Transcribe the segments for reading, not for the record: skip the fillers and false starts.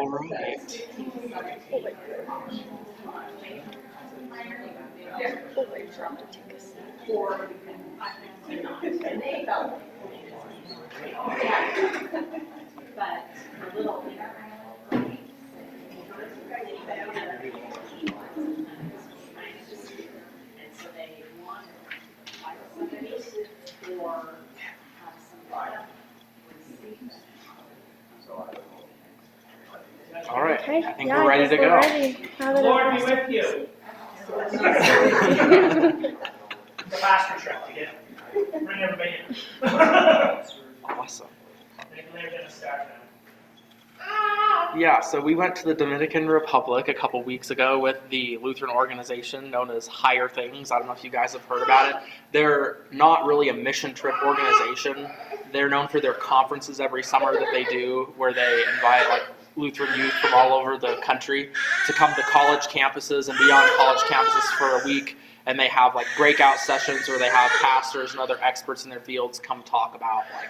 All right. All right. Okay. I think Yeah, we're ready to go. Ready. Now that Lord be everyone's with you. The pastor truck again. Bring everybody in. Awesome. They're going to start now. Yeah, so we went to the Dominican Republic a couple weeks ago with the Lutheran organization known as Higher Things. I don't know if you guys have heard about it. They're not really a mission trip organization. They're known for their conferences every summer that they do, where they invite like Lutheran youth from all over the country to come to college campuses and beyond college campuses for a week. And they have like breakout sessions where they have pastors and other experts in their fields come talk about like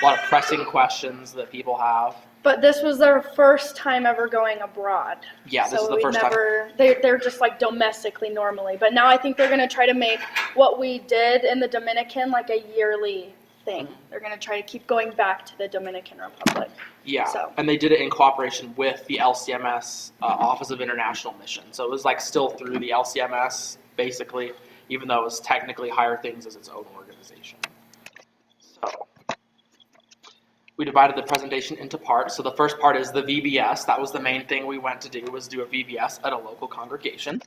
a lot of pressing questions that people have. But this was their first time ever going abroad. Yeah, this is the first time. They're just like domestically normally. But now I think they're going to try to make what we did in the Dominican like a yearly thing. They're going to try to keep going back to the Dominican Republic. Yeah, So. And they did it in cooperation with the LCMS Office of International Mission. So it was like still through the LCMS, basically, even though it was technically Higher Things as its own organization. So we divided the presentation into parts. So the first part is the VBS. That was the main thing we went to do, was do a VBS at a local congregation.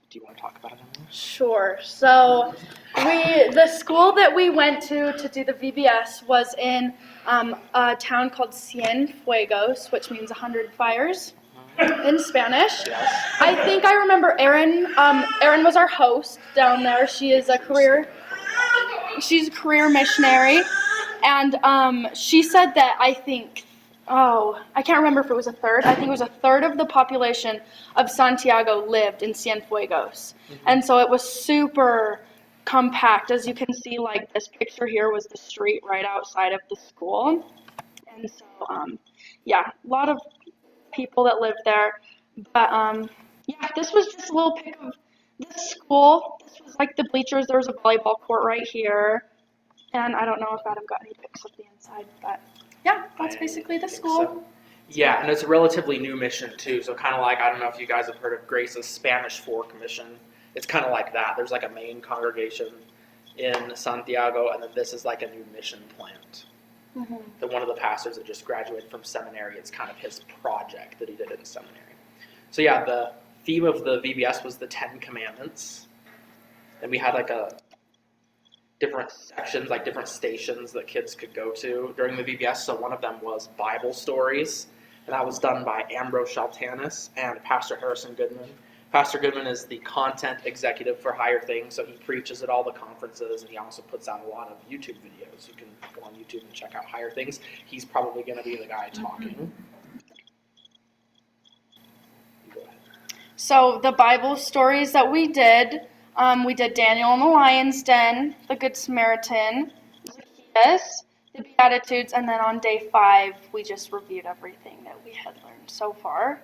Do you want to talk about it, Emily? Sure. So the school that we went to do the VBS was in a town called Cienfuegos, which means 100 fires in Spanish. Yes. I think I remember Erin. Erin was our host down there. She's a career missionary. And she said that I can't remember if it was a third. I think it was a third of the population of Santiago lived in Cienfuegos. And so it was super compact. As you can see, like this picture here was the street right outside of the school. And so, a lot of people that lived there. But, this was just a little pic of this school. This was like the bleachers. There was a volleyball court right here. And I don't know if Adam got any pics of the inside, but yeah, that's basically the school. So. Yeah, and it's a relatively new mission too. So kind of like, I don't know if you guys have heard of Grace's Spanish Fork mission. It's kind of like that. There's like a main congregation in Santiago, and then this is like a new mission plant. Mm-hmm. That one of the pastors that just graduated from seminary, it's kind of his project that he did in seminary. So yeah, the theme of the VBS was the 10 Commandments. And we had like a different sections, like different stations that kids could go to during the VBS. So one of them was Bible stories, and that was done by Ambrose Shaltanis and Pastor Harrison Goodman. Pastor Goodman is the content executive for Higher Things, so he preaches at all the conferences, and he also puts out a lot of YouTube videos. You can go on YouTube and check out Higher Things. He's probably going to be the guy talking. Go ahead. So the Bible stories that we did Daniel in the Lion's Den, the Good Samaritan, Zacchaeus, the Beatitudes, and then on day 5, we just reviewed everything that we had learned so far.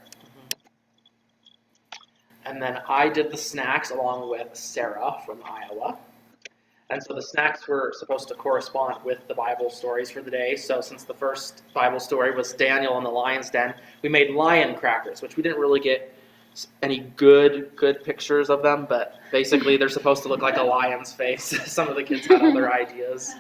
And then I did the snacks along with Sarah from Iowa. And so the snacks were supposed to correspond with the Bible stories for the day. So since the first Bible story was Daniel in the Lion's Den, we made lion crackers, which we didn't really get any good pictures of them, but basically they're supposed to look like a lion's face. Some of the kids had other ideas.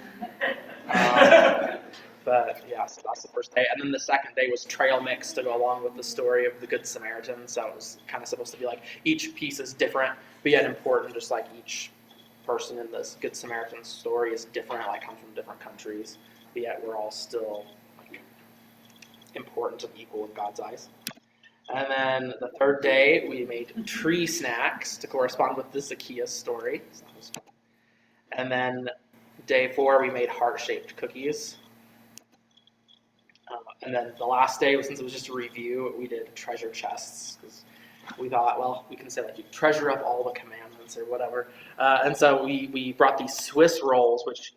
But yeah, so that's the first day. And then the second day was trail mix to go along with the story of the Good Samaritan. So it was kind of supposed to be like each piece is different, but yet important, just like each person in this Good Samaritan story is different, like comes from different countries, but yet we're all still like important and equal in God's eyes. And then the third day, we made tree snacks to correspond with the Zacchaeus story. So that was fun. And then day 4, we made heart-shaped cookies. And then the last day, since it was just a review, we did treasure chests. Because we thought, well, we can say like you treasure up all the commandments or whatever. And so we brought these Swiss rolls, which,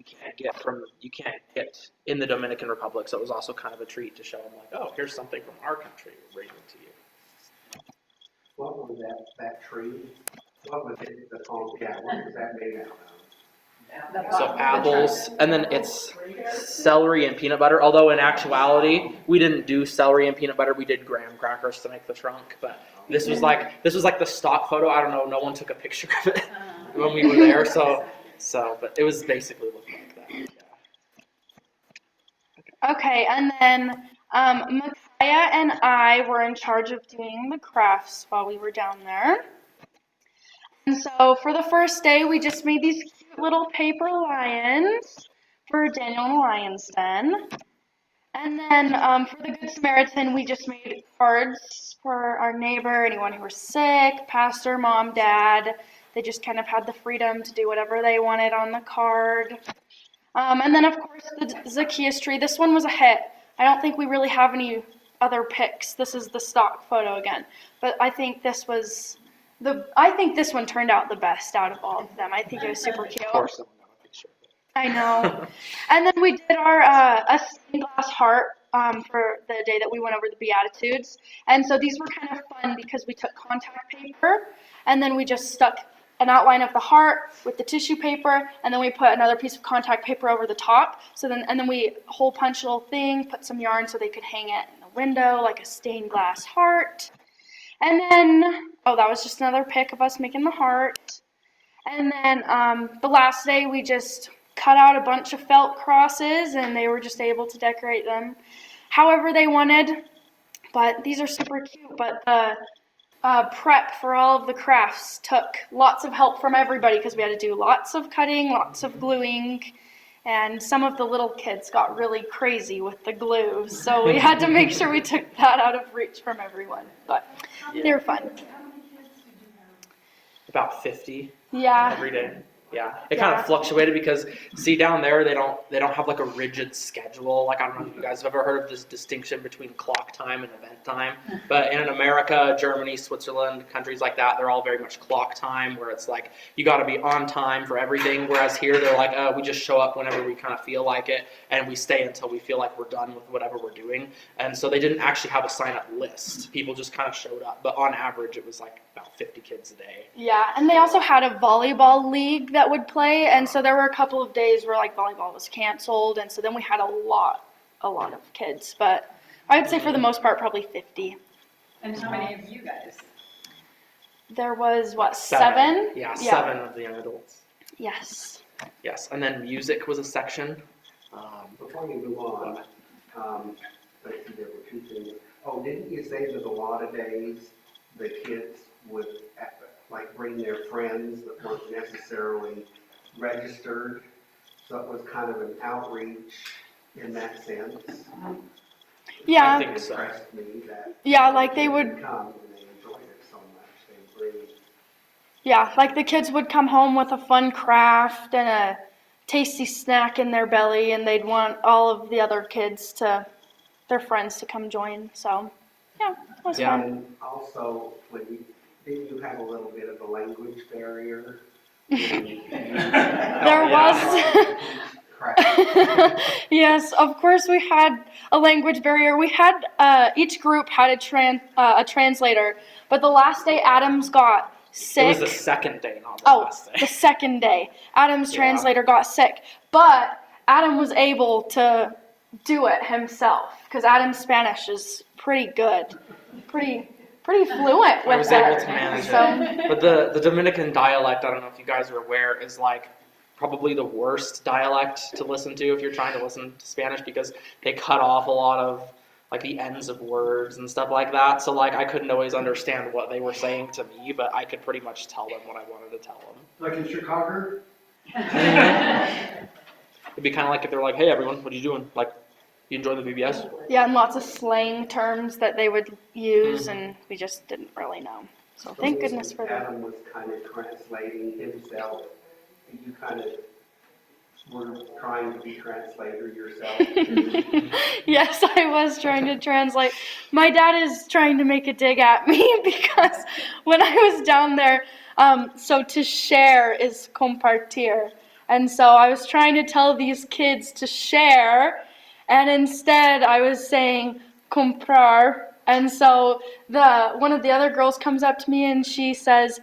you can't get in the Dominican Republic. So it was also kind of a treat to show them like, oh, here's something from our country we're bringing to you. What was that tree? What was it, the palm, yeah, what was that made out of? So apples, and then it's celery and peanut butter. Although in actuality, we didn't do celery and peanut butter. We did graham crackers to make the trunk. But this was like the stock photo. I don't know. No one took a picture of it when we were there. But it was basically looking like that. Yeah. Okay, and then Micaiah and I were in charge of doing the crafts while we were down there. And so for the first day, we just made these cute little paper lions for Daniel and the Lion's Den. And then for the Good Samaritan, we just made cards for our neighbor, anyone who was sick, pastor, mom, dad. They just kind of had the freedom to do whatever they wanted on the card. And then, of course, the Zacchaeus tree. This one was a hit. I don't think we really have any other pics. This is the stock photo again. But I think this one turned out the best out of all of them. I think it was super cute. Of course, someone got a picture of it. I know. And then we did our a stained glass heart for the day that we went over the Beatitudes. And so these were kind of fun because we took contact paper and then we just stuck an outline of the heart with the tissue paper, and then we put another piece of contact paper over the top. And then we hole punch a little thing, put some yarn so they could hang it in the window like a stained glass heart. And then, that was just another pic of us making the heart. And then the last day we just cut out a bunch of felt crosses and they were just able to decorate them however they wanted. But these are super cute. But the prep for all of the crafts took lots of help from everybody because we had to do lots of cutting, lots of gluing. And some of the little kids got really crazy with the glue. So we had to make sure we took that out of reach from everyone. But they were fun. About 50 Yeah. every day. Yeah, it kind of fluctuated because see down there they don't have like a rigid schedule. Like I don't know if you guys have ever heard of this distinction between clock time and event time. But in America, Germany, Switzerland, countries like that, they're all very much clock time where it's like you got to be on time for everything. Whereas here they're like, we just show up whenever we kind of feel like it and we stay until we feel like we're done with whatever we're doing. And so they didn't actually have a sign up list. People just kind of showed up. But on average, it was like about 50 kids a day. Yeah, and they also had a volleyball league that would play, and so there were a couple of days where like volleyball was canceled, and so then we had a lot of kids, but I would say for the most part probably 50. And how many of you guys? There was seven? Yeah, 7 of the young adults. Yes. Yes, and then music was a section. Before you move on, let's see, there were two things. Oh, didn't you say that a lot of days the kids would like bring their friends that weren't necessarily registered? So it was kind of an outreach in that sense. Yeah. I think so. Impressed me that. Yeah, like they would. Come and they enjoyed it so much. They bring. Yeah, like the kids would come home with a fun craft and a tasty snack in their belly, and they'd want all of the other kids their friends to come join. So, yeah, it was fun. And also, didn't you have a little bit of a language barrier? There was. Yes, of course we had a language barrier. We had each group had a translator, but the last day Adams got sick. It was the second day, not the last day. The second day. Adam's translator got sick, but Adam was able to do it himself because Adam's Spanish is pretty good, pretty fluent with I was it. able to manage it. But the Dominican dialect, I don't know if you guys are aware, is like probably the worst dialect to listen to if you're trying to listen to Spanish because they cut off a lot of like the ends of words and stuff like that. So like I couldn't always understand what they were saying to me, but I could pretty much tell them what I wanted to tell them. Like in Chicago? It'd be kind of like if they're like, "Hey everyone, what are you doing? Like, you enjoy the VBS?" Yeah, and lots of slang terms that they would use, and we just didn't really know. So thank goodness for that. Adam was kind of translating himself. You kind of were trying to be translator yourself. Yes, I was trying to translate. My dad is trying to make a dig at me because when I was down there, so to share is compartir. And so I was trying to tell these kids to share, and instead I was saying comprar. And so one of the other girls comes up to me and she says,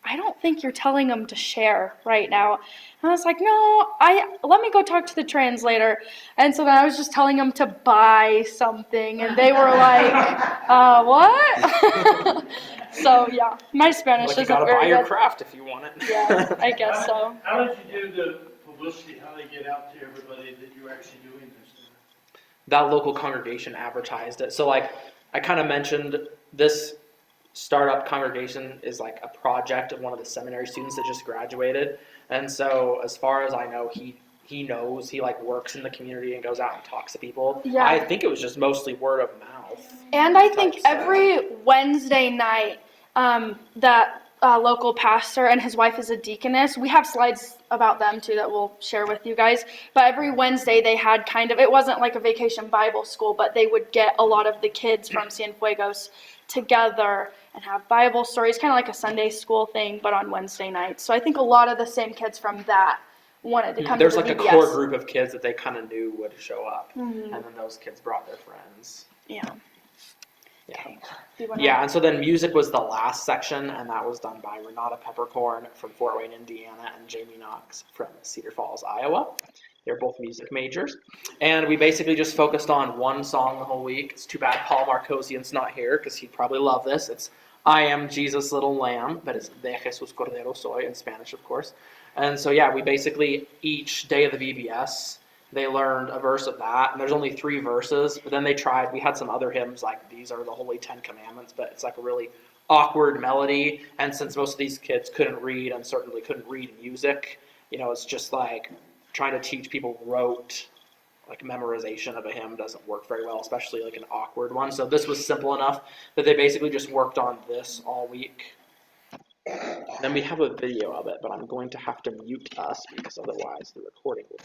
I don't think you're telling them to share right now. And I was like, no, let me go talk to the translator. And so then I was just telling them to buy something, and they were like, what? So yeah, my Spanish Like you isn't gotta buy very your good. craft if you want it. Yeah, I guess so. How did you do the publicity, how they get out to everybody that you're actually doing this? That local congregation advertised it. So like I kind of mentioned, this startup congregation is like a project of one of the seminary students that just graduated. And so as far as I know, he knows, he like works in the community and goes out and talks to people. Yeah. I think it was just mostly word of mouth. And I think type stuff. every Wednesday night, that local pastor and his wife is a deaconess. We have slides about them too that we'll share with you guys. But every Wednesday they had it wasn't like a vacation Bible school, but they would get a lot of the kids from Cienfuegos together and have Bible stories, kind of like a Sunday school thing, but on Wednesday nights. So I think a lot of the same kids from that wanted to come There's to the like VBS. a core group of kids that they kind of knew would show up. Mhm. And then those kids brought their friends. Yeah. Yeah. Okay. Do you wanna- Yeah, and so then music was the last section, and that was done by Renata Peppercorn from Fort Wayne, Indiana, and Jamie Knox from Cedar Falls, Iowa. They're both music majors. And we basically just focused on one song the whole week. It's too bad Paul Marcosian's not here, because he'd probably love this. It's I Am Jesus' Little Lamb, but it's De Jesus Cordero Soy in Spanish, of course. And so, yeah, we basically, each day of the VBS, they learned a verse of that, and there's only 3 verses, but then we had some other hymns, like these are the Holy 10 Commandments, but it's like a really awkward melody, and since most of these kids couldn't read, and certainly couldn't read music, it's just like trying to teach people rote, like memorization of a hymn doesn't work very well, especially like an awkward one, so this was simple enough that they basically just worked on this all week. Then we have a video of it, but I'm going to have to mute us, because otherwise the recording will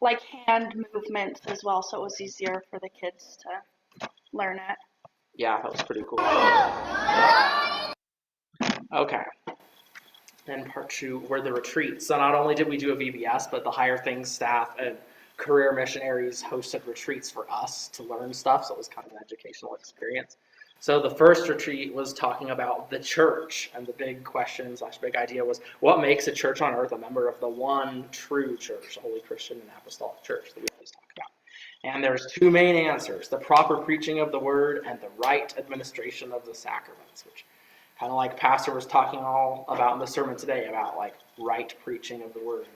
like hand movements as well, so it was easier for the kids to learn it. Yeah, that was pretty cool. Okay. And part 2 were the retreats. So not only did we do a VBS, but the Higher Things staff and career missionaries hosted retreats for us to learn stuff, so it was kind of an educational experience. So the first retreat was talking about the church, and the big question / big idea was, what makes a church on earth a member of the one true church, the Holy Christian and Apostolic Church that we always talk about? And there's 2 main answers: the proper preaching of the word and the right administration of the sacraments, which kind of like Pastor was talking all about in the sermon today, about like right preaching of the word.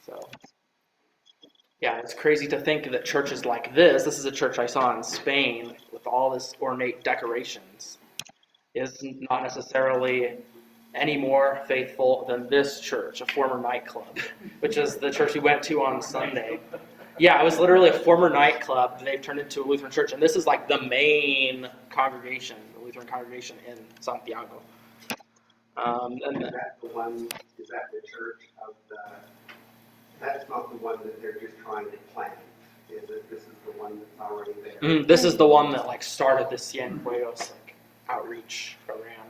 So yeah, it's crazy to think that churches like this is a church I saw in Spain with all this ornate decorations, is not necessarily any more faithful than this church, a former nightclub, which is the church we went to on Sunday. Yeah, it was literally a former nightclub that they've turned into a Lutheran church, and this is like the main congregation, the Lutheran congregation in Santiago. And then, Is that the church of that's not the one that they're just trying to plant, is it? This is the one that's already there? this is the one that like started the Cienfuegos outreach program.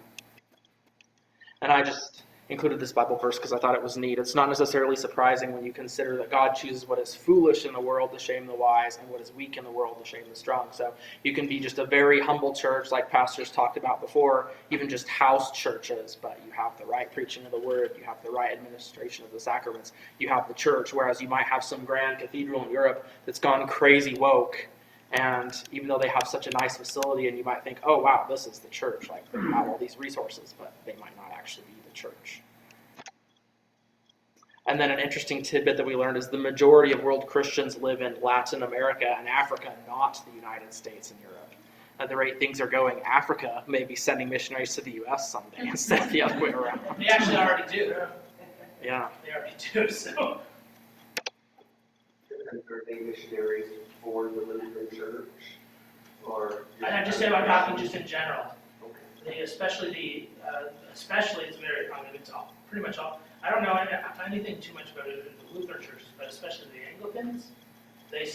And I just included this Bible verse because I thought it was neat. It's not necessarily surprising when you consider that God chooses what is foolish in the world to shame the wise, and what is weak in the world to shame the strong. So you can be just a very humble church, like pastors talked about before, even just house churches, but you have the right preaching of the word, you have the right administration of the sacraments, you have the church, whereas you might have some grand cathedral in Europe that's gone crazy woke, And even though they have such a nice facility, and you might think, oh wow, this is the church, like they have all these resources, but they might not actually be the church. And then an interesting tidbit that we learned is the majority of world Christians live in Latin America and Africa, not the United States and Europe. At the rate things are going, Africa may be sending missionaries to the U.S. someday instead of the other way around. They actually already do. Yeah. They already do, so. Are they missionaries for the Lutheran Church? Or? I'm just saying about Gotham just in general. Okay. Especially it's very, I mean, it's all, pretty much all. I don't know anything too much about it in the Lutheran churches, but especially the Anglicans, they've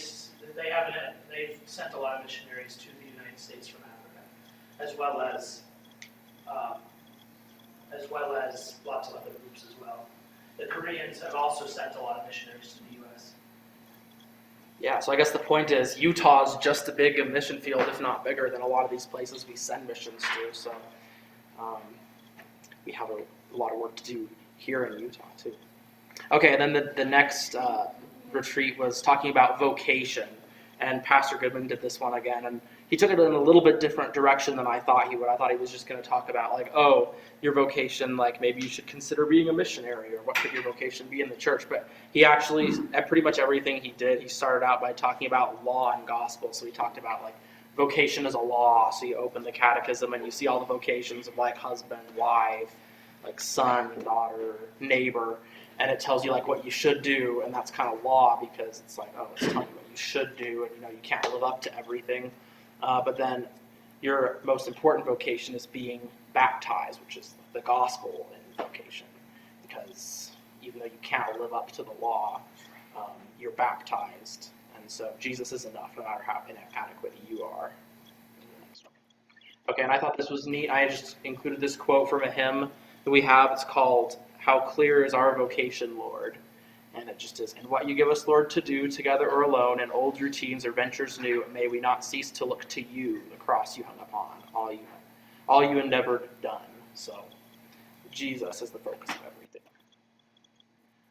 sent a lot of missionaries to the United States from Africa, as well as lots of other groups as well. The Koreans have also sent a lot of missionaries to the U.S. Yeah, so I guess the point is Utah's just as big a mission field, if not bigger, than a lot of these places we send missions to. So we have a lot of work to do here in Utah too. Okay, and then the next retreat was talking about vocation, and Pastor Goodman did this one again, and he took it in a little bit different direction than I thought he would. I thought he was just going to talk about like, oh, your vocation, like maybe you should consider being a missionary, or what could your vocation be in the church. But he actually, at pretty much everything he did, he started out by talking about law and gospel. So he talked about like vocation as a law. So you open the catechism and you see all the vocations of like husband, wife, like son, daughter, neighbor, and it tells you like what you should do, and that's kind of law because it's like, oh, it's telling you what you should do, and you can't live up to everything. But then your most important vocation is being baptized, which is the gospel in vocation, because even though you can't live up to the law, you're baptized, and so Jesus is enough no matter how inadequate you are. Okay, and I thought this was neat. I just included this quote from a hymn that we have. It's called "How Clear Is Our Vocation, Lord." And it just is, "And what you give us, Lord, to do, together or alone, in old routines or ventures new, may we not cease to look to you, the cross you hung upon, all you endeavored done." So Jesus is the focus of everything.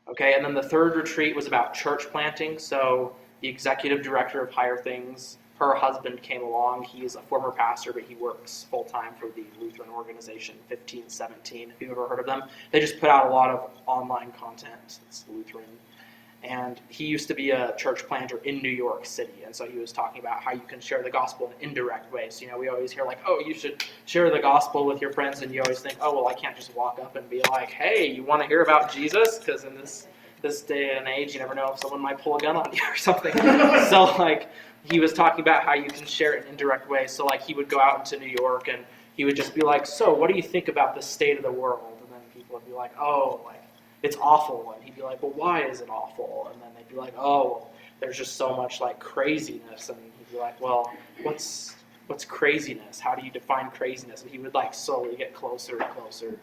Okay, and then the third retreat was about church planting. So the executive director of Higher Things, her husband came along. He is a former pastor, but he works full-time for the Lutheran organization 1517, if you've ever heard of them. They just put out a lot of online content. It's Lutheran. And he used to be a church planter in New York City. And so he was talking about how you can share the gospel in indirect ways. We always hear like, oh, you should share the gospel with your friends. And you always think, oh, well, I can't just walk up and be like, hey, you want to hear about Jesus? Because in this day and age, you never know if someone might pull a gun on you or something. So like, he was talking about how you can share it in indirect ways. So like he would go out into New York and he would just be like, so what do you think about the state of the world? And then people would be like, oh, like it's awful. And he'd be like, well, why is it awful? And then they'd be like, oh, there's just so much like craziness. And he'd be like, well, what's craziness? How do you define craziness? And he would like slowly get closer and closer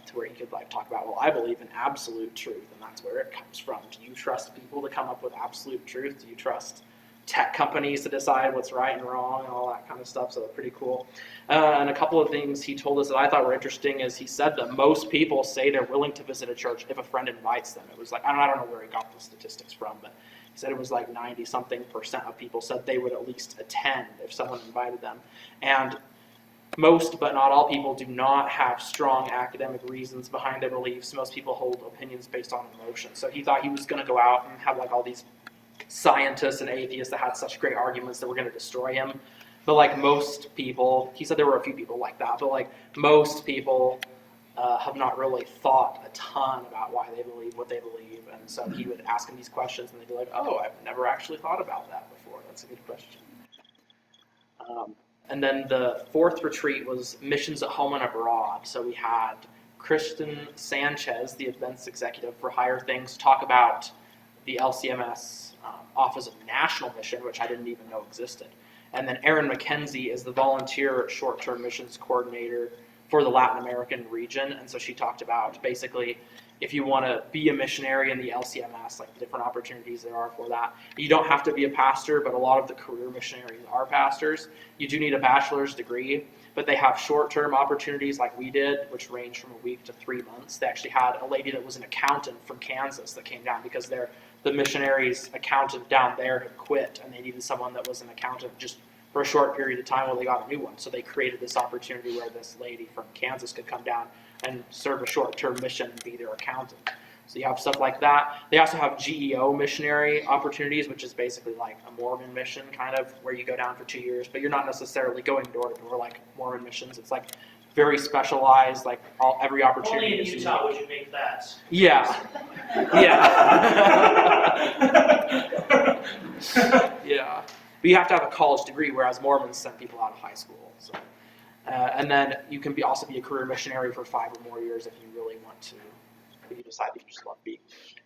to where he could like talk about, well, I believe in absolute truth, and that's where it comes from. Do you trust people to come up with absolute truth? Do you trust tech companies to decide what's right and wrong and all that kind of stuff? So pretty cool. And a couple of things he told us that I thought were interesting is he said that most people say they're willing to visit a church if a friend invites them. It was like, I don't know where he got the statistics from, but he said it was like 90-something% of people said they would at least attend if someone invited them. And most, but not all people do not have strong academic reasons behind their beliefs. Most people hold opinions based on emotion. So he thought he was going to go out and have like all these scientists and atheists that had such great arguments that were going to destroy him. But like most people, he said there were a few people like that, but like most people have not really thought a ton about why they believe what they believe. And so he would ask them these questions and they'd be like, oh, I've never actually thought about that before. That's a good question. And then the fourth retreat was missions at home and abroad. So we had Kristen Sanchez, the events executive for Higher Things, talk about the LCMS Office of National Mission, which I didn't even know existed. And then Erin McKenzie is the volunteer short-term missions coordinator for the Latin American region. And so she talked about basically if you want to be a missionary in the LCMS, like the different opportunities there are for that. You don't have to be a pastor, but a lot of the career missionaries are pastors. You do need a bachelor's degree, but they have short-term opportunities like we did, which range from a week to 3 months. They actually had a lady that was an accountant from Kansas that came down because their the missionary's accountant down there had quit, and they needed someone that was an accountant just for a short period of time while they got a new one. So they created this opportunity where this lady from Kansas could come down and serve a short-term mission and be their accountant. So you have stuff like that. They also have GEO missionary opportunities, which is basically like a Mormon mission, kind of, where you go down for 2 years, but you're not necessarily going door to door like Mormon missions. It's like very specialized, like every opportunity. Only in is Utah unique. would you make that. Yeah. Yeah. Yeah. But you have to have a college degree, whereas Mormons send people out of high school. So, and then you can also be a career missionary for 5 or more years if you really want to. If you decide that you just love being a missionary.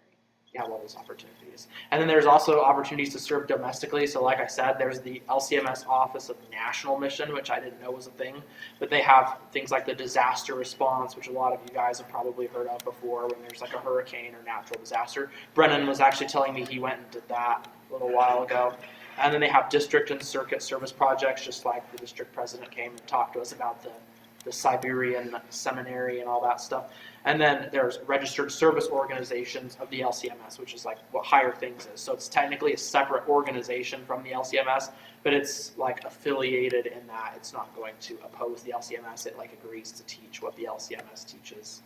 You have all those opportunities. And then there's also opportunities to serve domestically. So like I said, there's the LCMS Office of National Mission, which I didn't know was a thing. But they have things like the disaster response, which a lot of you guys have probably heard of before when there's like a hurricane or natural disaster. Brennan was actually telling me he went and did that a little while ago. And then they have district and circuit service projects, just like the district president came and talked to us about the Siberian seminary and all that stuff. And then there's registered service organizations of the LCMS, which is like what Higher Things is. So it's technically a separate organization from the LCMS, but it's like affiliated in that it's not going to oppose the LCMS. It like agrees to teach what the LCMS teaches.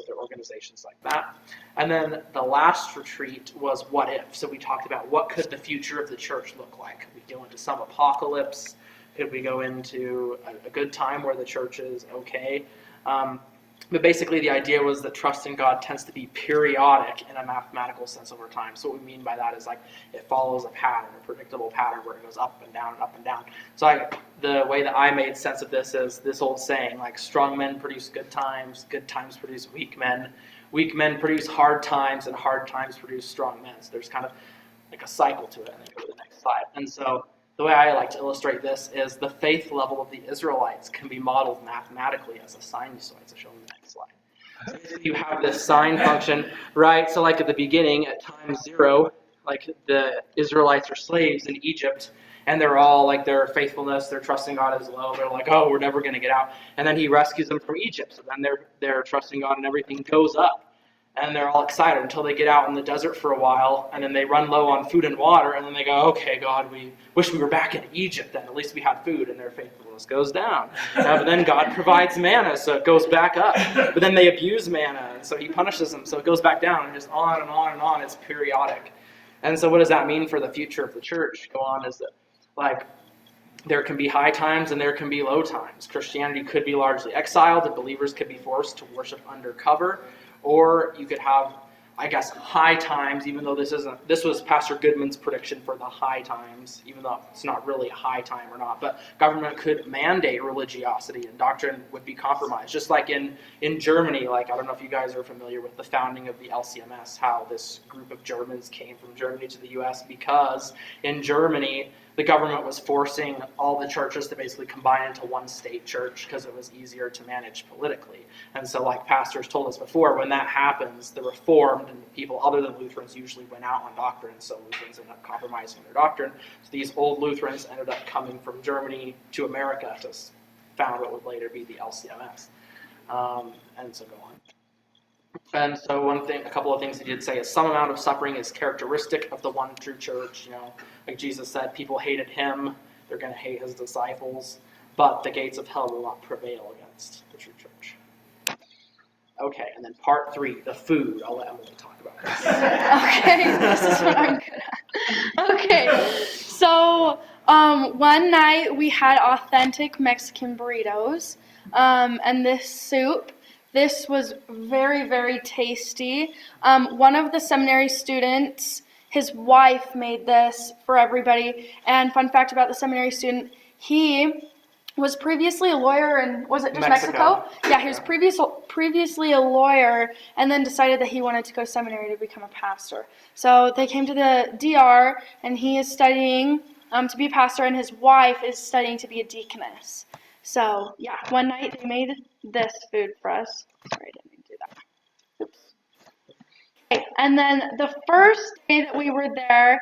There are organizations like that. And then the last retreat was What If? So we talked about what could the future of the church look like. Could we go into some apocalypse? Could we go into a good time where the church is okay? But basically the idea was that trust in God tends to be periodic in a mathematical sense over time. So what we mean by that is like it follows a pattern, a predictable pattern where it goes up and down and up and down. So the way that I made sense of this is this old saying, like strong men produce good times produce weak men produce hard times, and hard times produce strong men. So there's kind of like a cycle to it. And then go to the next slide. And so the way I like to illustrate this is the faith level of the Israelites can be modeled mathematically as a sinusoid. So show them the next slide. So basically you have this sine function, right? So like at the beginning, at time 0, like the Israelites are slaves in Egypt, and they're all like their faithfulness, their trusting God is low. They're like, oh, we're never going to get out. And then he rescues them from Egypt. So then they're trusting God and everything goes up. And they're all excited until they get out in the desert for a while, and then they run low on food and water, and then they go, okay, God, we wish we were back in Egypt then. At least we had food, and their faithfulness goes down. But then God provides manna, so it goes back up. But then they abuse manna, and so he punishes them, so it goes back down, and just on and on and on. It's periodic. And so what does that mean for the future of the church? Go on is that, like, there can be high times and there can be low times. Christianity could be largely exiled, and believers could be forced to worship undercover. Or you could have, I guess, high times, even though this was Pastor Goodman's prediction for the high times, even though it's not really a high time or not. But government could mandate religiosity and doctrine would be compromised. Just like in Germany, like I don't know if you guys are familiar with the founding of the LCMS, how this group of Germans came from Germany to the U.S. because in Germany, the government was forcing all the churches to basically combine into one state church because it was easier to manage politically. And so like pastors told us before, when that happens, the Reformed and people other than Lutherans usually went out on doctrine, so Lutherans ended up compromising their doctrine. So these old Lutherans ended up coming from Germany to America to found what would later be the LCMS. And so go on. And so a couple of things he did say is some amount of suffering is characteristic of the one true church. You know, like Jesus said, people hated him, they're going to hate his disciples, but the gates of hell will not prevail against the true church. Okay, and then part 3, the food. I'll let Emily talk about this. Okay, this is what I'm good at. Okay, so one night we had authentic Mexican burritos, and this soup. This was very, very tasty. One of the seminary students, his wife made this for everybody. And fun fact about the seminary student, he was previously a lawyer in, was it just Mexico? Yeah, he was previously a lawyer and then decided that he wanted to go to seminary to become a pastor. So they came to the DR, and he is studying to be a pastor, and his wife is studying to be a deaconess. So, yeah, one night they made this food for us. Sorry, I didn't do that. Oops. Okay, and then the first day that we were there,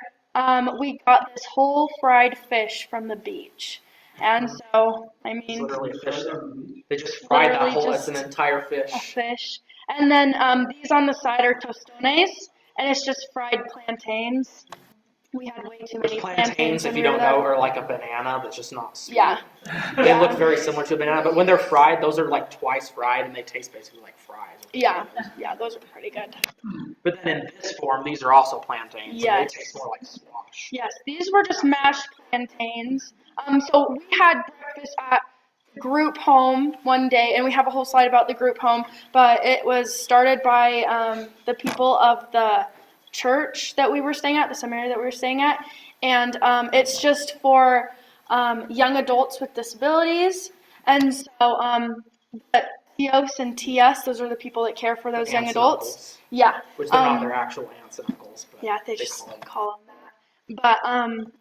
we got this whole fried fish from the beach. And so, I mean, It's literally a fish there. They just fried that whole, it's an entire fish. A fish. And then these on the side are tostones. and it's just fried plantains. We had way too many Plantains, when if we you were don't know, there. are like a banana that's just not sweet. Yeah. They Yeah. look very similar to a banana, but when they're fried, those are like twice fried, and they taste basically like fries. Yeah, those are pretty good. But then in this form, these are also plantains, and Yes. they taste more like squash. Yes, these were just mashed plantains. So we had breakfast at the group home one day, and we have a whole slide about the group home, but it was started by the people of the church that we were staying at, the seminary that we were staying at, and it's just for young adults with disabilities, and so but Tios and Tias, those are the people that care for those young Aunts and adults. uncles, Yeah. which they're not their actual aunts and uncles, but Yeah, they they just call them. call them that. But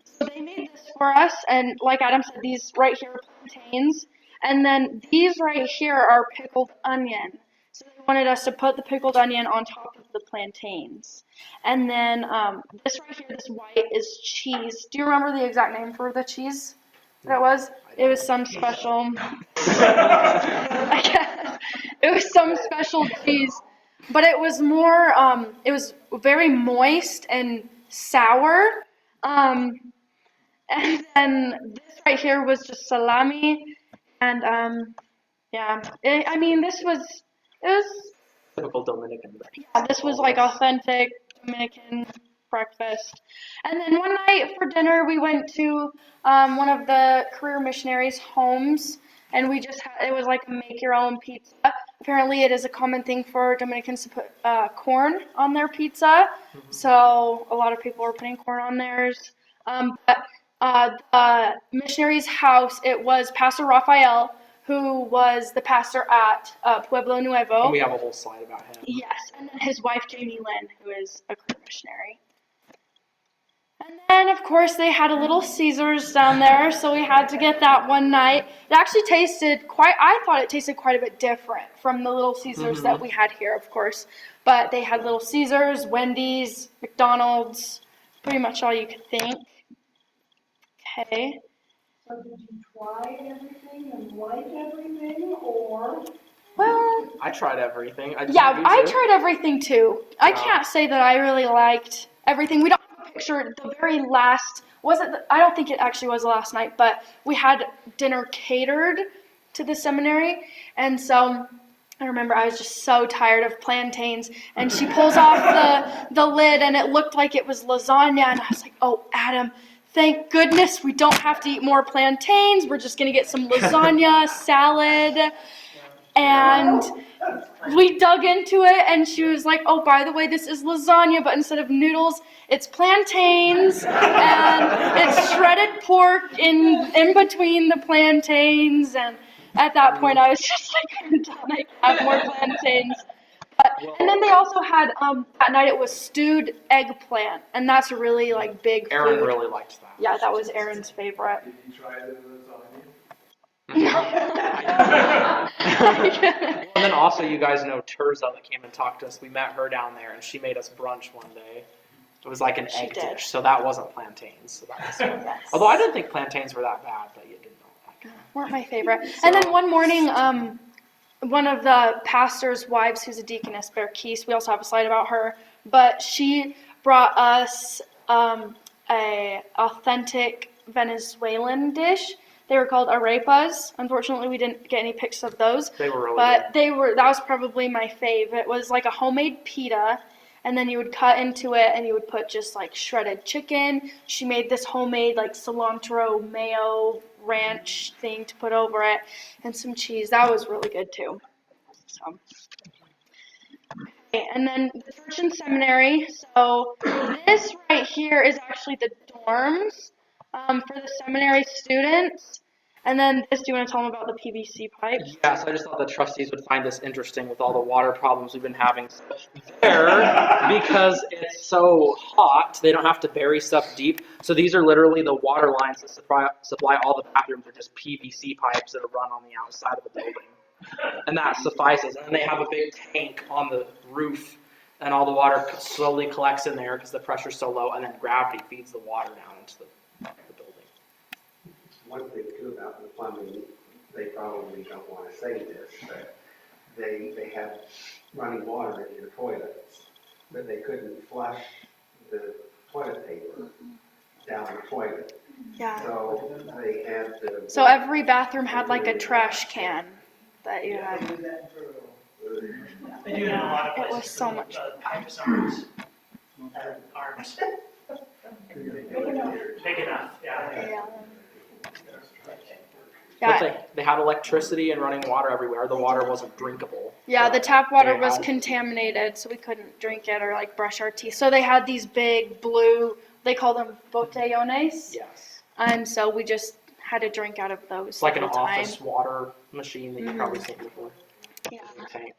so they made this for us, and like Adam said, these right here are plantains, and then these right here are pickled onion. So they wanted us to put the pickled onion on top of the plantains, and then this right here, this white is cheese. Do you remember the exact name for the cheese that it was? It was some special. I guess it was some special cheese. But it was more, it was very moist and sour. And then this right here was just salami. And yeah, I mean, it was, Typical Dominican breakfast. yeah, this was like authentic Dominican breakfast. And then one night for dinner, we went to one of the career missionaries' homes, and we just had, it was like a make your own pizza. Apparently, it is a common thing for Dominicans to put corn on their pizza, so a lot of people are putting corn on theirs. But the missionary's house, it was Pastor Raphael, who was the pastor at Pueblo Nuevo. And we have a whole slide about him. Yes, and then his wife Jamie Lynn, who is a career missionary. And then, of course, they had a Little Caesars down there, so we had to get that one night. It actually I thought it tasted quite a bit different from the Little Caesars that we had here, of course. But they had Little Caesars, Wendy's, McDonald's, pretty much all you could think. Okay. So did you try everything and like everything, or? Well, I tried everything. I tried. tried everything too. I Wow. can't say that I really liked everything. We don't have a picture. The very last, I don't think it actually was last night, but we had dinner catered to the seminary. And so I remember I was just so tired of plantains. And she pulls off the lid, and it looked like it was lasagna. And I was like, oh, Adam, thank goodness we don't have to eat more plantains. We're just going to get some lasagna, salad. And we dug into it, and she was like, oh, by the way, this is lasagna, but instead of noodles, it's plantains, and it's shredded pork in between the plantains. And at that point, I was just like, I can't have more plantains. And then they also had, that night it was stewed eggplant, and that's a really, like, big food. Aaron really liked that. Yeah, that was Aaron's favorite. Did you try the lasagna? And then also, you guys know Terza that came and talked to us. We met her down there, and she made us brunch one day. It was like an She egg did. dish, so that wasn't plantains. So that was Yes. Although I didn't think plantains were that bad, but you didn't know. Weren't my favorite. And then one morning, one of the pastor's wives, who's a deaconess, Berkis, we also have a slide about her, but she brought us a authentic Venezuelan dish. They were called arepas. Unfortunately, we didn't get any pics of those, They were really but that was probably my fave. It was like a homemade pita, and then you would cut into it, and you would put just like shredded chicken. She made this homemade like cilantro mayo ranch thing to put over it, and some cheese. That was really good too. So, okay, and then the church and seminary. So this right here is actually the dorms for the seminary students. And then this, do you want to tell them about the PVC pipes? Yeah, so I just thought the trustees would find this interesting with all the water problems we've been having there, because it's so hot, they don't have to bury stuff deep. So these are literally the water lines that supply all the bathrooms are just PVC pipes that are run on the outside of the building. And that suffices. And then they have a big tank on the roof, and all the water slowly collects in there because the pressure's so low, and then gravity feeds the water down into the building. One thing too about the plumbing, they probably don't want to say this, but they have running water in your toilets. but they couldn't flush the toilet paper down the toilet. Yeah. So they had to. So every bathroom had like a trash can that you had. They do it in a lot of It was places. so much Pipes arms. Arms. Big enough, yeah. Yeah. But Yeah. they had electricity and running water everywhere. The water wasn't drinkable. Yeah, So the tap water they was had- contaminated, so we couldn't drink it or like brush our teeth. So they had these big blue, they call them botellones, Yes. and so we just had to drink out of those It's like the an whole time. office water machine that you've probably seen before. Yeah. Tank.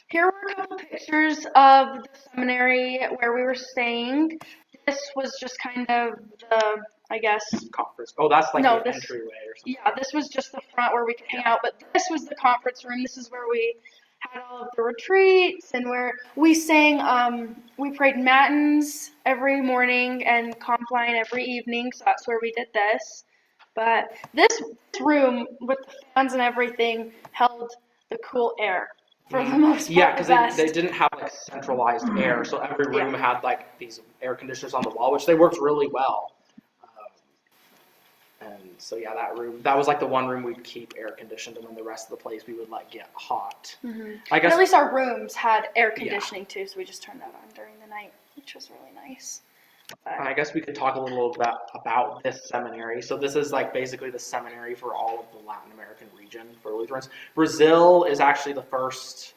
Here were a couple pictures of the seminary where we were staying. This was just kind of the, I guess, Conference. Oh, that's like No, the this- entryway or something. yeah, this was just the front where we could hang out, but this was the conference room. This is where we had all of the retreats and where we sang, we prayed matins every morning and compline every evening, so that's where we did this. But this room with the fans and everything held the cool air for the most part. Yeah, because the best. they didn't have like centralized air, so every room had like these air conditioners on the wall, which they worked really well. And so yeah, that was like the one room we'd keep air conditioned, and then the rest of the place we would like get hot. Mhm. I But guess at least our rooms had air conditioning too, so we just turned that on during the night, which was really nice. And I guess we could talk a little bit about this seminary. So this is like basically the seminary for all of the Latin American region for Lutherans. Brazil is actually the first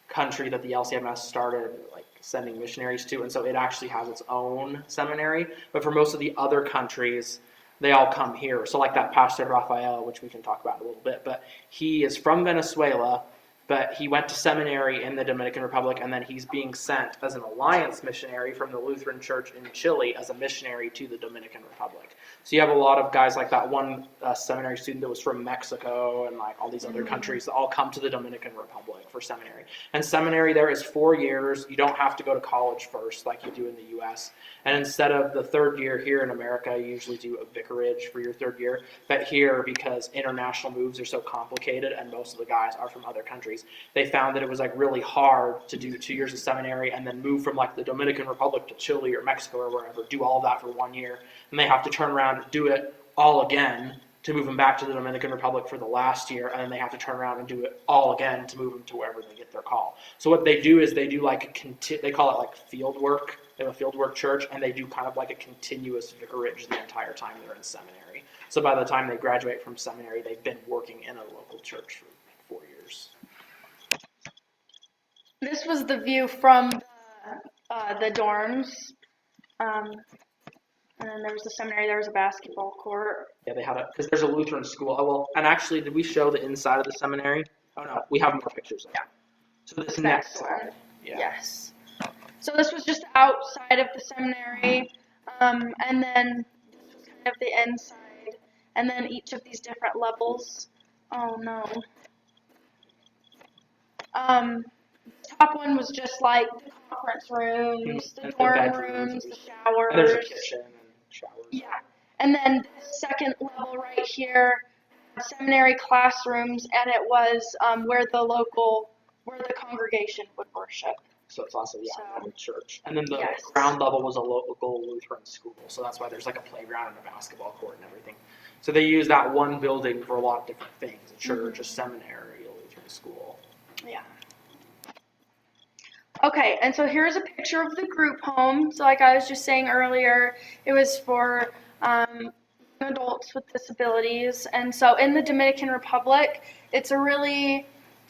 country that the LCMS started like sending missionaries to, and so it actually has its own seminary. But for most of the other countries, they all come here. So like that Pastor Rafael, which we can talk about in a little bit, but he is from Venezuela, but he went to seminary in the Dominican Republic, and then he's being sent as an alliance missionary from the Lutheran Church in Chile as a missionary to the Dominican Republic. So you have a lot of guys like that one seminary student that was from Mexico and like all these other countries that all come to the Dominican Republic for seminary. And seminary there is 4 years. You don't have to go to college first like you do in the U.S. And instead of the third year here in America, you usually do a vicarage for your third year. But here, because international moves are so complicated and most of the guys are from other countries, they found that it was like really hard to do 2 years of seminary and then move from like the Dominican Republic to Chile or Mexico or wherever, do all of that for 1 year. And they have to turn around and do it all again to move them back to the Dominican Republic for the last year, and then they have to turn around and do it all again to move them to wherever they get their call. So what they do is they do like they call it like field work. They have a field work church, and they do kind of like a continuous vicarage the entire time they're in seminary. So by the time they graduate from seminary, they've been working in a local church for 4 years. This was the view from the dorms. And then there was the seminary, there was a basketball court. Yeah, they had because there's a Lutheran school. Oh, well, and actually, did we show the inside of the seminary? Oh, no, we have more pictures. Yeah. So this next slide. Yeah. Yes. So this was just outside of the seminary, and then this was kind of the inside, and then each of these different levels. Oh no. The top one was just like the conference rooms, the And the dorm bedrooms. rooms, the showers. And there's a kitchen and showers. Yeah. And then the second level right here, seminary classrooms, and it was where the congregation would worship. So it's also So- a church. And then the Yes. ground level was a local Lutheran school. So that's why there's like a playground and a basketball court and everything. So they use that one building for a lot of different things: a church, a seminary, a Lutheran school. Yeah. Okay, and so here's a picture of the group home. So like I was just saying earlier, it was for adults with disabilities. And so in the Dominican Republic, it's a really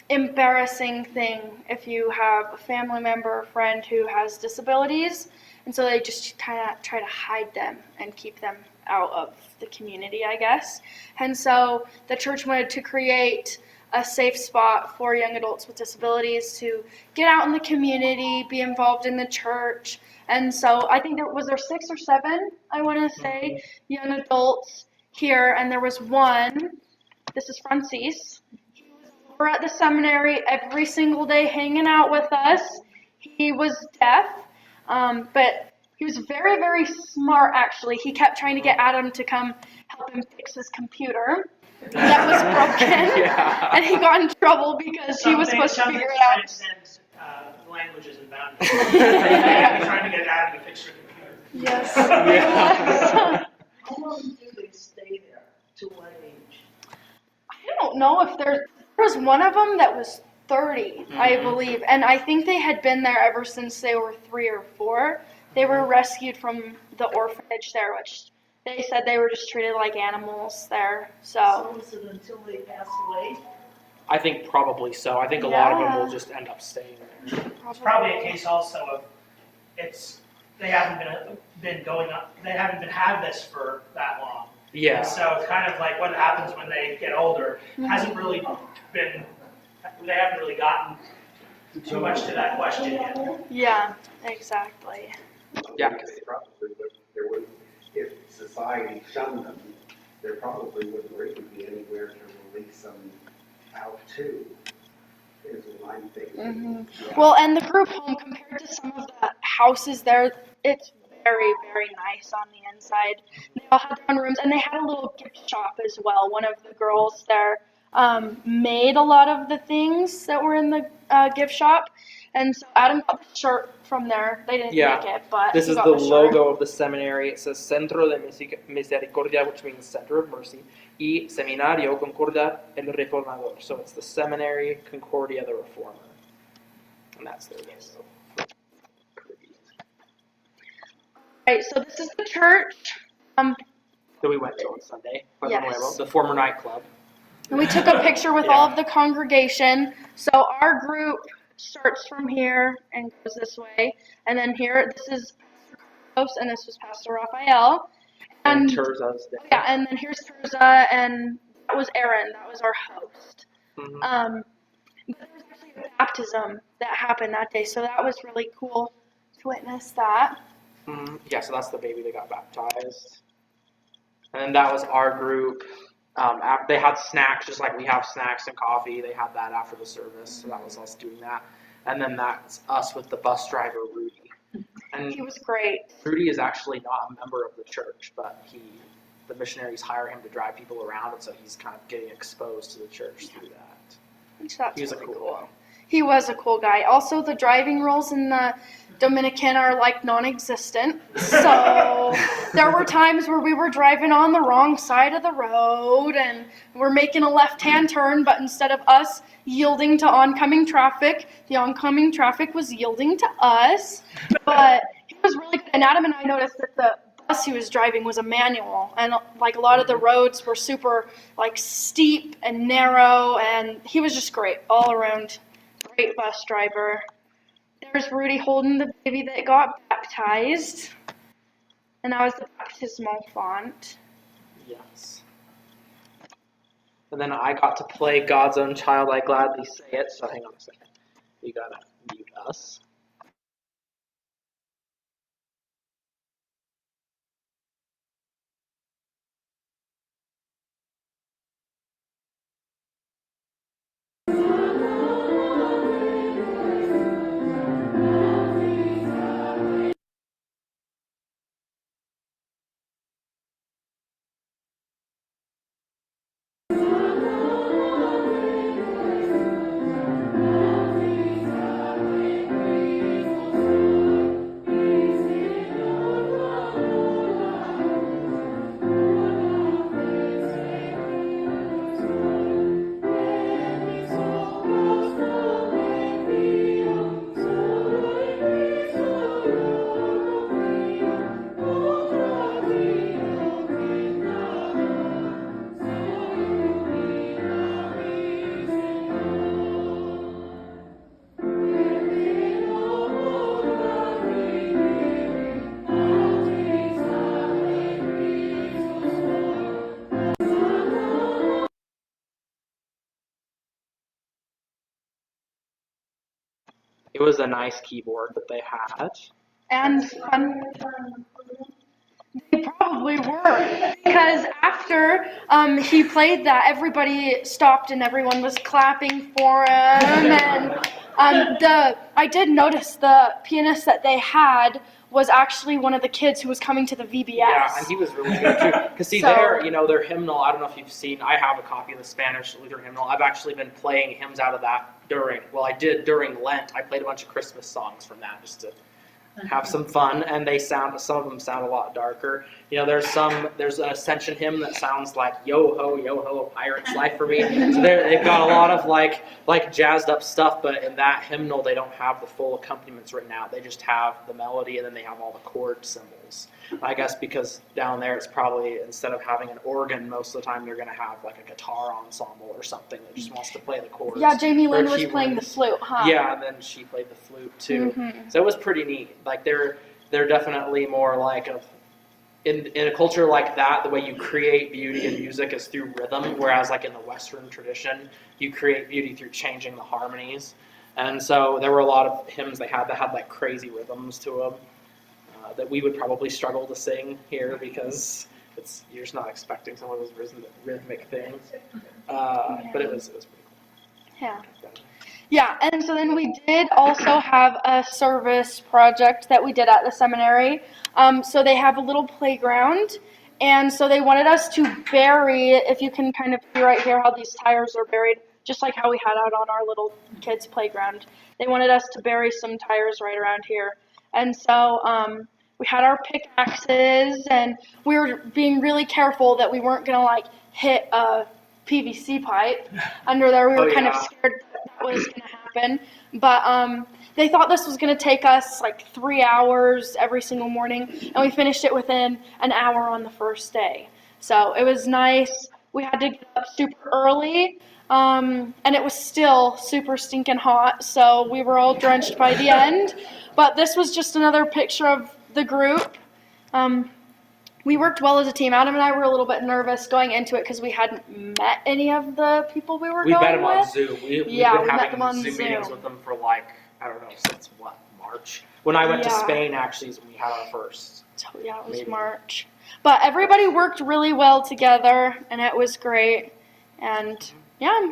embarrassing thing if you have a family member or friend who has disabilities. And so they just kind of try to hide them and keep them out of the community, I guess. And so the church wanted to create a safe spot for young adults with disabilities to get out in the community, be involved in the church. And so I think there 6 or 7, I want to say, young adults here. And there was one, this is Francis. He was over at the seminary every single day hanging out with us. He was deaf, but he was very, very smart, actually. He kept trying to get Adam to come help him fix his computer that was broken. Yeah. And he got in trouble because he was supposed to figure it out. Transcends language languages and boundaries. I'm trying to get Adam to fix your computer. Yes. Yeah. How long do they stay there? To what age? I don't know if there was one of them that was 30, I Mhm. believe, and I think they had been there ever since they were 3 or 4. They were rescued from the orphanage there, which they said they were just treated like animals there. So So is it until they pass away? I think probably so. I think a lot of them will Yeah. just end up staying there. It's probably a case also of they haven't been going up. They haven't been had this for that long. Yeah. And so it's kind of like what happens when they get older. Hasn't really been. They haven't really gotten too much to that question yet. yeah, exactly. Yeah. They probably would, there would, if society shunned them, there probably wouldn't really be anywhere to release them out to, is what I'm thinking. Yeah. Well, and the group home compared to some of the houses there, it's very, very nice on the inside. They all had their own rooms, and they had a little gift shop as well. One of the girls there made a lot of the things that were in the gift shop, and so Adam got the shirt from there. They didn't Yeah. make it, but This he is got the shirt. logo of the seminary. It says Centro de Misericordia, which means Center of Mercy, y Seminario Concordia el Reformador. So it's the seminary, Concordia the Reformer. And that's their logo. Right, so this is the church. That we went to on Sunday. Pueblo Yes. Nuevo, the former nightclub. And we took a picture with all of the congregation. So our group starts from here and goes this way. And then here, this is Pastor Carlos, and this was Pastor Raphael. And And Terza's there. yeah, and then here's Terza, and that was Aaron. That was our host. Mhm. But there was actually a baptism that happened that day, so that was really cool to witness that. Yeah, so that's the baby that got baptized. And then that was our group. They had snacks, just like we have snacks and coffee. They had that after the service, so that was us doing that. And then that's us with the bus driver, Rudy. He And was great. Rudy is actually not a member of the church, but the missionaries hire him to drive people around, and so he's kind of getting exposed to the church through that. Which that's He was a really cool guy. He was a cool guy. Also, the driving rules in the Dominican are like non-existent. So there were times where we were driving on the wrong side of the road and we're making a left-hand turn, but instead of us yielding to oncoming traffic, the oncoming traffic was yielding to us. But he was really good. And Adam and I noticed that the bus he was driving was a manual, and like a lot of the roads were super like steep and narrow, and he was just great all around. Great bus driver. There's Rudy holding the baby that got baptized. And that was the baptismal font. Yes. And then I got to play God's Own Child, I Gladly Say It. So hang on a second. You gotta mute us. It was a nice keyboard that they had. And fun. They probably were. Because after he played that, everybody stopped and everyone was clapping for him. And I did notice the pianist that they had was actually one of the kids who was coming to the VBS. Yeah, and he was really good too. Because see, So- their hymnal, I don't know if you've seen, I have a copy of the Spanish Lutheran hymnal. I've actually been playing hymns out of that I did during Lent. I played a bunch of Christmas songs from that just to have some fun, and some of them sound a lot darker. You know, there's an Ascension hymn that sounds like yo ho, a pirate's life for me. So they've got a lot of like jazzed up stuff, but in that hymnal they don't have the full accompaniments written out. They just have the melody and then they have all the chord symbols. I guess because down there it's probably, instead of having an organ, most of the time they're going to have like a guitar ensemble or something that just wants to play the chords. Yeah, Jamie Lynn or was playing the keyboards. flute, huh? Yeah, and then she played the flute too. Mhm. So it was pretty neat. Like they're definitely more like in a culture like that, the way you create beauty in music is through rhythm, whereas like in the Western tradition, you create beauty through changing the harmonies. And so there were a lot of hymns they had that had like crazy rhythms to them that we would probably struggle to sing here because you're just not expecting some of those rhythmic things. But it was pretty Yeah. cool. Yeah, and so then we did also have a service project that we did at the seminary. So they have a little playground, and so they wanted us to bury, if you can kind of see right here how these tires are buried, just like how we had out on our little kids' playground. They wanted us to bury some tires right around here. And so we had our pickaxes, and we were being really careful that we weren't going to like hit a PVC pipe under there. We were kind of scared that was going to happen. But they thought this was going to take us like 3 hours every single morning, and we finished it within an hour on the first day. So it was nice. We had to get up super early, and it was still super stinking hot, so we were all drenched by the end. But this was just another picture of the group. We worked well as a team. Adam and I were a little bit nervous going into it because we hadn't met any of the people we were We going met them on with. Zoom. We've Yeah, been we met having them on Zoom meetings Zoom. with them for like, I don't know, since what, March? When I went to Yeah. Spain, actually, is when we had our first. So yeah, it was Maybe. March. But everybody worked really well together, and it was great. And yeah,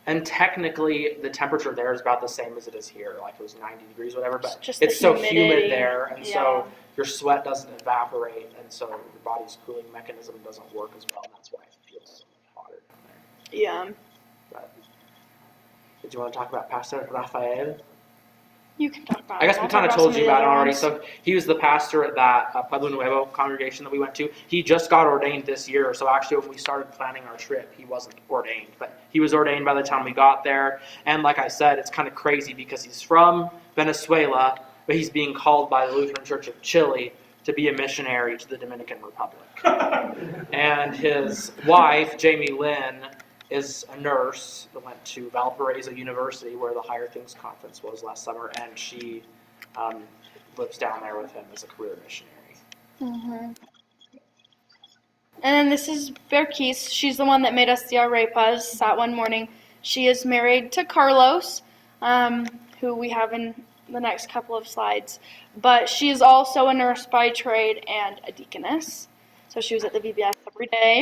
And technically, the temperature there is about the same as it is here. Like it was 90 degrees, whatever. But just it's the so humidity. humid there, and Yeah. so your sweat doesn't evaporate, and so your body's cooling mechanism doesn't work as well. And that's why it feels so much hotter down there. Yeah. But did you want to talk about Pastor Rafael? You can talk about it. I guess we I'll kind of talk told some you the about it other already. ones. So he was the pastor at that Pueblo Nuevo congregation that we went to. He just got ordained this year. So actually, when we started planning our trip, he wasn't ordained, but he was ordained by the time we got there. And like I said, it's kind of crazy because he's from Venezuela, but he's being called by the Lutheran Church of Chile to be a missionary to the Dominican Republic. And his wife, Jamie Lynn, is a nurse that went to Valparaiso University, where the Higher Things Conference was last summer, and she lives down there with him as a career missionary. And then this is Berkis. She's the one that made us the arepas that one morning. She is married to Carlos, who we have in the next couple of slides. But she is also a nurse by trade and a deaconess. So she was at the VBS every day.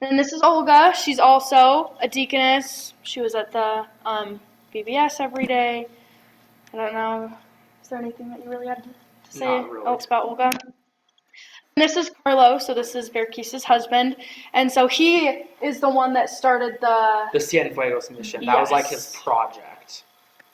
And then this is Olga. She's also a deaconess. She was at the VBS every day. I don't know. Is there anything that you really had to say Not really. else about Olga? And this is Carlos. So this is Berkis' husband. And so he is the one that started the... The Cienfuegos mission. That was like his Yes. project.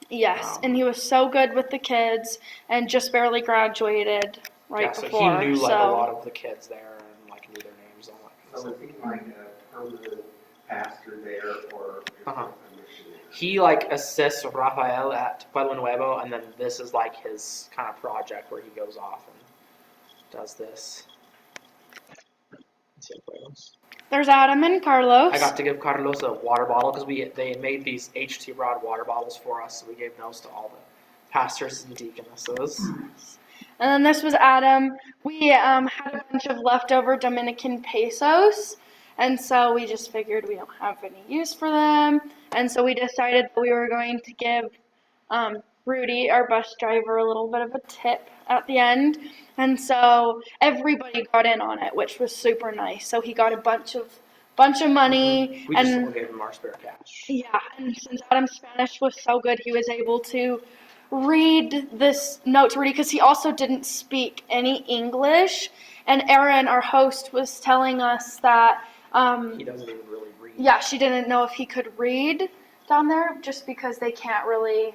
Yes, and he was so good with the kids and just barely graduated right So before. he knew like a lot of the kids there and like knew their names and all that So kind of is he like a permanent pastor there or is he Uh-huh. a missionary? He like assists Rafael at Pueblo Nuevo, and then this is like his kind of project where he goes off and does this. Cienfuegos. There's Adam and Carlos. I got to give Carlos a water bottle because they made these HT Rod water bottles for us, so we gave those to all the pastors and deaconesses. And then this was Adam. We had a bunch of leftover Dominican pesos, and so we just figured we don't have any use for them, and so we decided that we were going to give Rudy, our bus driver, a little bit of a tip at the end, and so everybody got in on it, which was super nice. So he got a bunch of money, We just and all gave him our spare cash. yeah, and since Adam's Spanish was so good, he was able to read this note to Rudy because he also didn't speak any English. And Erin, our host, was telling us that, He doesn't even really read. yeah, she didn't know if he could read. down there just because they can't really,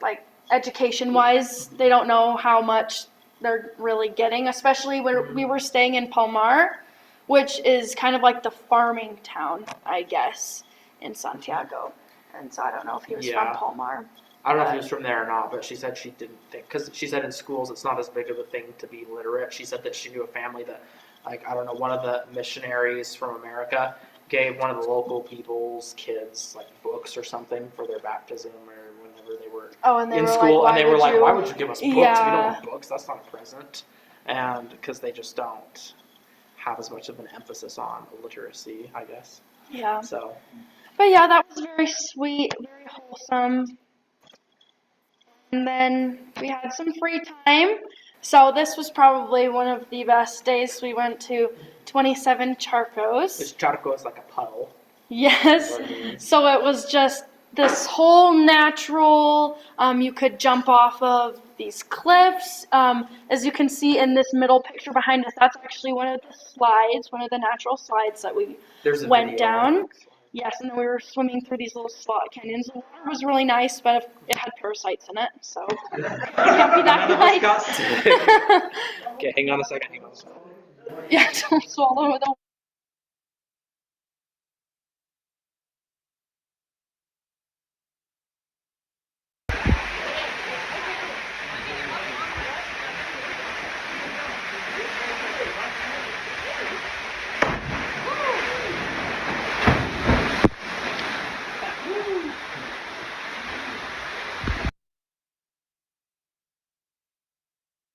like, education-wise, they don't know how much they're really getting, especially when we were staying in Palmar, which is kind of like the farming town, I guess, in Santiago. And so I don't know if he was Yeah. from Palmar. I don't know if he was from there or not, but she said she didn't think, because she said in schools it's not as big of a thing to be literate. She said that she knew a family that, like, I don't know, one of the missionaries from America gave one of the local people's kids, like, books or something for their baptism or whenever they were Oh, and they in were school, like, and they were like, why would you give us books? We don't Yeah. want books. That's not a present. And because they just don't have as much of an emphasis on literacy, I guess. Yeah. So, But yeah, that was very sweet, very wholesome. And then we had some free time. So this was probably one of the best days. We went to 27 Charcos. this charco is like a puddle. Yes. Or it means. So it was just this whole natural, you could jump off of these cliffs. As you can see in this middle picture behind us, that's actually one of the slides, one of the natural slides that we There's a went video. down. Yes, and then we were swimming through these little slot canyons. The water was really nice, but it had parasites in it, so it can't be that None of us got nice. sick. Okay, hang on a second. Yeah, don't swallow the.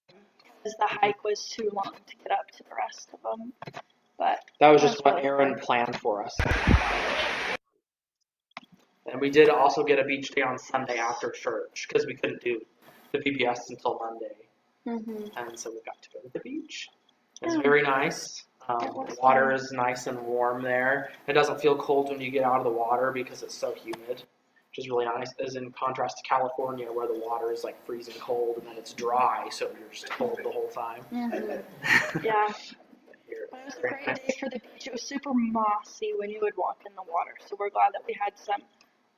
Because the hike was too long to get up to the rest of them, but That was That just was what really Aaron fun. planned for us. And we did also get a beach day on Sunday after church because we couldn't do the VBS until Monday, and so we got to go to the beach. It's Yeah. very nice. It was The water fun. is nice and warm there. It doesn't feel cold when you get out of the water because it's so humid, which is really nice. As in contrast to California, where the water is like freezing cold and then it's dry, so you're just cold the whole time. Yeah. Here, But it was a very great nice. day for the beach. It was super mossy when you would walk in the water, so we're glad that we had some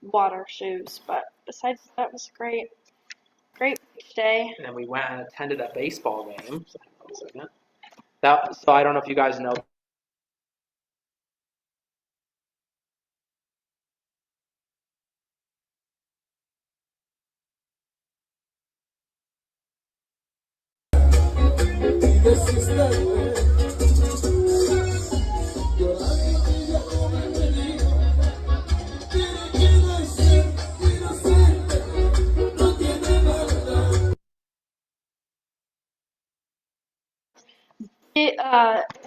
water shoes. But besides that, it was a great beach day. And then we went and attended a baseball game. So, hang on a second. So I don't know if you guys know. It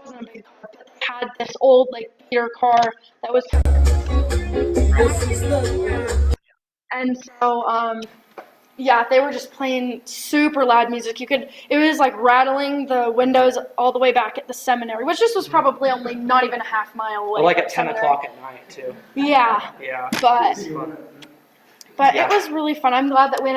wasn't a big car, but they had this old like beater car that was. And so yeah, they were just playing super loud music. It was like rattling the windows all the way back at the seminary, which this was probably only not even a half mile away. Like from at the 10 seminary. o'clock at night too. Yeah, Yeah. but It was fun. it was really fun. I'm glad that we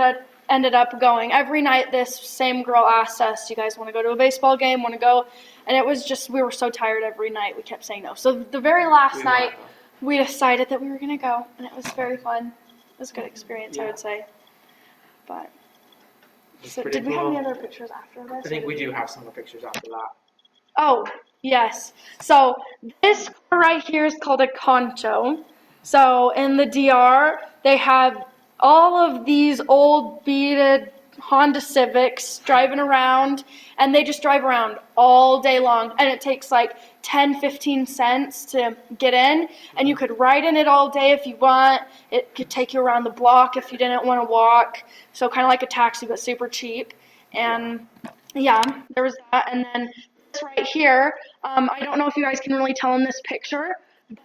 ended up going. Every night this same girl asked us, "You guys want to go to a baseball game? Want to go?" And it was just, we were so tired every night. We kept saying no. So the very last We night, went. we decided that we were going to go, and it was very fun. It was a good experience, I Yeah. would say. But It's so pretty did we have cool. any other pictures after this? I think we do have some more pictures after that. Oh, yes. So this car right here is called a concho. So in the DR, they have all of these old beaded Honda Civics driving around, and they just drive around all day long, and it takes like 10-15 cents to get in, and you could ride in it all day if you want. It could take you around the block if you didn't want to walk, so kind of like a taxi but super cheap. And yeah, there was that. And then this right here, I don't know if you guys can really tell in this picture,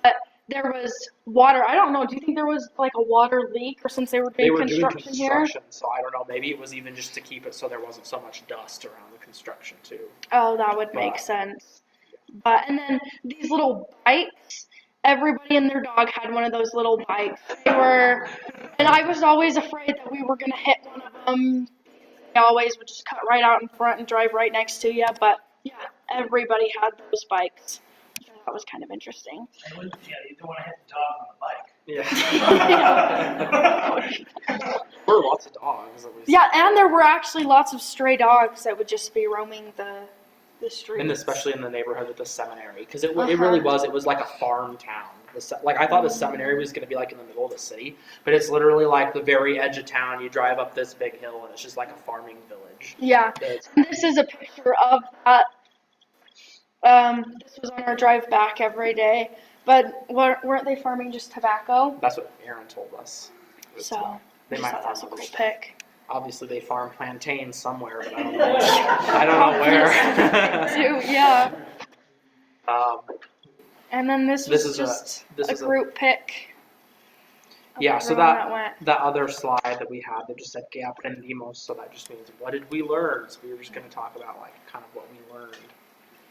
but there was water. I don't know, do you think there was like a water leak, or since they were They doing were doing construction here? construction, so I don't know. Maybe it was even just to keep it so there wasn't so much dust around the construction too. Oh, that would make But- sense. But and then these little bikes, everybody and their dog had one of those little bikes. And I was always afraid that we were gonna hit one of them. They always would just cut right out in front and drive right next to you. But yeah, everybody had those bikes, which I thought was kind of interesting. You don't want to hit the dog on the bike. Yeah. There were lots of dogs. At least. Yeah, and there were actually lots of stray dogs that would just be roaming the streets. And especially in the neighborhood with the seminary, because it Uh-huh. really was. It was like a farm town. Like I thought the seminary was going to be like in the middle of the city, but it's literally like the very edge of town. You drive up this big hill, and it's just like a farming village. Yeah. It's- And this is a picture of that. This was on our drive back every day. But weren't they farming just tobacco? That's what Aaron told us. So They I might just thought that was a farm cool other stuff. pic. Obviously, they farm plantains somewhere, but I don't know. I don't know where. Too, yeah. And then this This was is just this a is group pic. of Yeah, so everyone went. that other slide that we had that just said que aprendimos, so that just means what did we learn? So we were just going to talk about like kind of what we learned.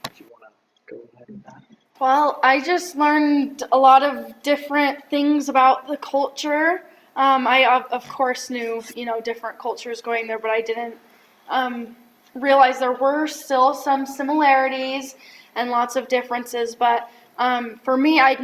If you want to go ahead with that. Well, I just learned a lot of different things about the culture. I of course knew, different cultures going there, but I didn't realize there were still some similarities and lots of differences. But for me, I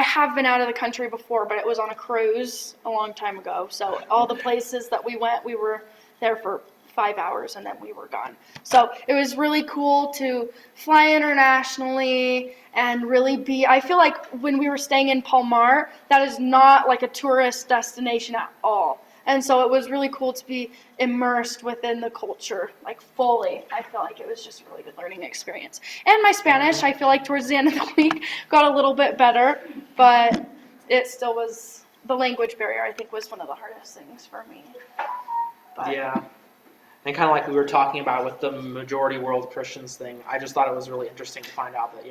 have been out of the country before, but it was on a cruise a long time ago. So all the places that we went, we were there for 5 hours and then we were gone. So it was really cool to fly internationally and really I feel like when we were staying in Palmar, that is not like a tourist destination at all. And so it was really cool to be immersed within the culture, like fully. I feel like it was just a really good learning experience. And my Spanish, I feel like towards the end of the week got a little bit better, but it still was, the language barrier I think was one of the hardest things for me. But, Yeah. And kind of like we were talking about with the majority world Christians thing, I just thought it was really interesting to find out that,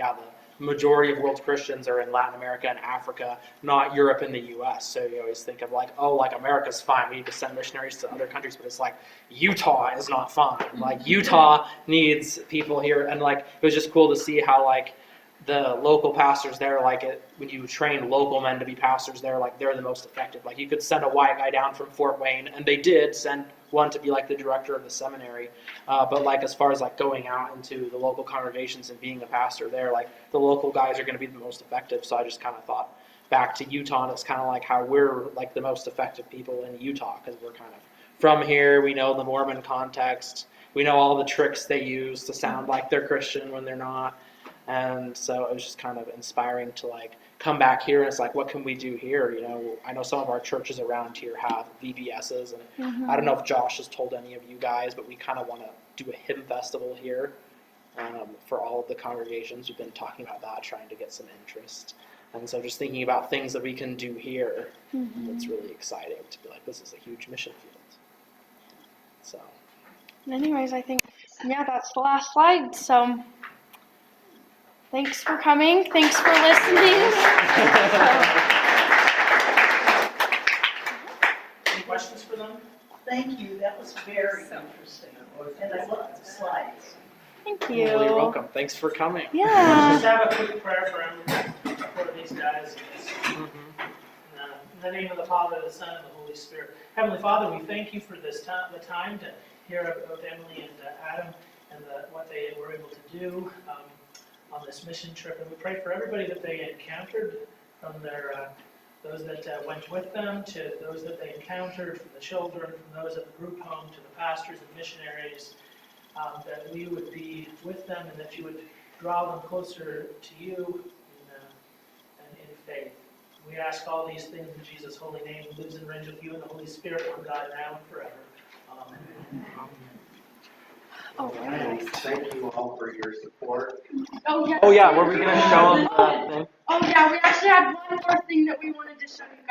the majority of world Christians are in Latin America and Africa, not Europe and the U.S. So you always think of like, America's fine. We need to send missionaries to other countries. But it's like, Utah is not fine. Like, Utah needs people here. And like, it was just cool to see how like the local pastors there, when you train local men to be pastors there, like they're the most effective. Like you could send a white guy down from Fort Wayne, and they did send one to be like the director of the seminary. But like as far as like going out into the local congregations and being a pastor there, like the local guys are going to be the most effective. So I just kind of thought back to Utah, and it's kind of like how we're like the most effective people in Utah because we're kind of from here. We know the Mormon context. We know all the tricks they use to sound like they're Christian when they're not. And so it was just kind of inspiring to like come back here and it's like, what can we do here? I know some of our churches around here have VBSs, and I don't know if Josh has told any of you guys, but we kind of want to do a hymn festival here for all of the congregations. We've been talking about that, trying to get some interest. And so just thinking about things that we can do here, it's really exciting to be like, this is a huge mission field. So. anyways, I think, that's the last slide. So thanks for coming. Thanks for listening. Any questions for them? Thank you, that was very interesting. And I love the slides. Thank you. Well, you're welcome. Thanks for coming. Yeah. Just have a quick prayer for everyone, for these guys. In the name of the Father, the Son, and the Holy Spirit. Heavenly Father, we thank you for this time, the time to hear about Emily and Adam and what they were able to do on this mission trip. And we pray for everybody that they encountered, from those that went with them to those that they encountered, from the children, from those at the group home to the pastors and missionaries, that we would be with them and that you would draw them closer to you and in faith. We ask all these things in Jesus' holy name, who lives and reigns with you and the Holy Spirit, one God, now and forever. Amen. Oh, And thank you all for your support. Oh, yeah. Oh yeah, were we gonna show them the thing? Oh, yeah. We actually had one more thing that we wanted to show you guys.